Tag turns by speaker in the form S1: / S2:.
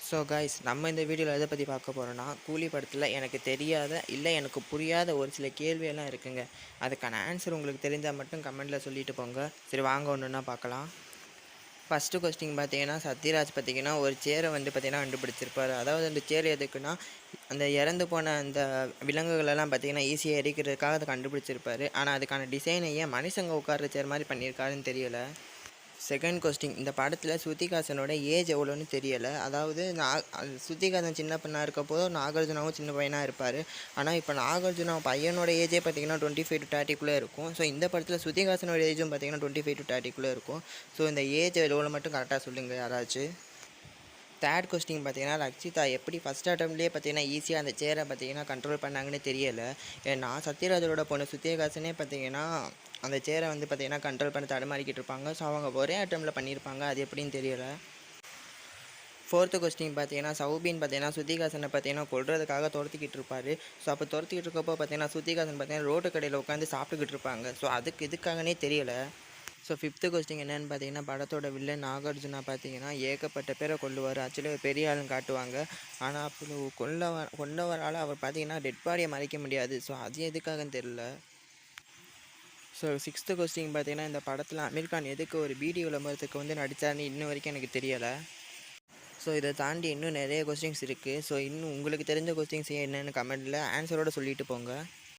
S1: So guys, நம்ம இந்த வீடியோவில் எதை பற்றி பார்க்க போகிறோன்னா, கூலி படத்தில் எனக்கு தெரியாத இல்லை எனக்கு புரியாத ஒரு சில கேள்வியெல்லாம் இருக்குங்க. அதுக்கான ஆன்சர் உங்களுக்கு தெரிஞ்சால் மட்டும் கமெண்ட்டில் சொல்லிட்டு போங்க. சரி, வாங்க ஒன்று ஒன்றா பார்க்கலாம். ஃபஸ்ட்டு கொஸ்டின் பார்த்தீங்கன்னா, சத்யராஜ் பார்த்தீங்கன்னா ஒரு சேரை வந்து பார்த்தீங்கன்னா கண்டுபிடிச்சிருப்பார். அதாவது அந்த சேர் எதுக்குன்னா, அந்த இறந்து போன அந்த விலங்குகளெல்லாம் பார்த்தீங்கன்னா ஈஸியாக எரிக்கிறதுக்காக அதை கண்டுபிடிச்சிருப்பார். ஆனால் அதுக்கான டிசைனை ஏன் மனுஷங்க உட்கார்ற சேர் மாதிரி பண்ணியிருக்காருன்னு தெரியலை. செகண்ட் கொஸ்டின், இந்த படத்தில் ஸ்ருதிஹாசனோட ஏஜ் எவ்வளோன்னு தெரியலை. அதாவது ஸ்ருதிஹாசன் சின்ன பையனாக இருக்கப்போ நாகார்ஜுனாவும் சின்ன பையனாக இருப்பார். ஆனால் இப்போ நாகார்ஜுனா பையனோட ஏஜே பார்த்தீங்கன்னா 25 to 30 இருக்கும். ஸோ இந்த படத்தில் ஸ்ருதிஹாசனோட ஏஜும் பார்த்தீங்கன்னா 25 to 30 இருக்கும். ஸோ இந்த ஏஜ் எவ்வளோ மட்டும் கரெக்டாக சொல்லுங்கள் யாராச்சும். தேர்ட் கொஸ்டின் பார்த்தீங்கன்னா, ரக்ஷிதா எப்படி ஃபஸ்ட் அட்டம்ப்ட்லேயே பார்த்தீங்கன்னா ஈஸியாக அந்த சேரை பார்த்தீங்கன்னா கண்ட்ரோல் பண்ணாங்கன்னு தெரியலை. ஏன்னா சத்யராஜோட பொண்ணு ஸ்ருதிஹாசனே பார்த்தீங்கன்னா அந்த சேரை வந்து பார்த்தீங்கன்னா கண்ட்ரோல் பண்ணி தடுமாறிக்கிட்டு இருப்பாங்க. ஸோ அவங்க ஒரே அட்டம்ப்டில் பண்ணியிருப்பாங்க. அது எப்படின்னு தெரியலை. ஃபோர்த்து கொஸ்டின் பார்த்தீங்கன்னா, சௌபின் பார்த்தீங்கன்னா ஸ்ருதிஹாசனை பார்த்தீங்கன்னா கொல்றதுக்காக துரத்திக்கிட்டு இருப்பார். ஸோ அப்போ துரத்திக்கிட்டு இருக்கப்போ பார்த்தீங்கன்னா ஸ்ருதிஹாசன் பார்த்தீங்கன்னா ரோட்டு கடையில் உட்காந்து சாப்பிட்டுக்கிட்டு இருப்பாங்க. ஸோ இதுக்காகனே தெரியலை. ஸோ ஃபிஃப்த்து கொஸ்டின் என்னென்னு பார்த்தீங்கன்னா, படத்தோட வில்லன் நாகார்ஜுனா பார்த்தீங்கன்னா ஏகப்பட்ட பேரை கொல்லுவார். ஆக்சுவலி ஒரு பெரிய ஆளுன்னு காட்டுவாங்க. ஆனால் அப்போ கொண்டவரால் அவர் பார்த்தீங்கன்னா டெட் பாடியை மறைக்க முடியாது. ஸோ அது எதுக்காகன்னு தெரியல. ஸோ சிக்ஸ்த்து கொஸ்டின் பார்த்தீங்கன்னா, இந்த படத்தில் அமீர் கான் எதுக்கு ஒரு பீடி விளம்பரத்துக்கு வந்து நடித்தார்னு இன்னும் வரைக்கும் எனக்கு தெரியலை. ஸோ இதை தாண்டி இன்னும் நிறைய கொஸ்டின்ஸ் இருக்குது. ஸோ இன்னும் உங்களுக்கு தெரிஞ்ச கொஸ்டின்ஸ் என்னென்னு கமெண்ட்டில் ஆன்சரோடு சொல்லிட்டு போங்க.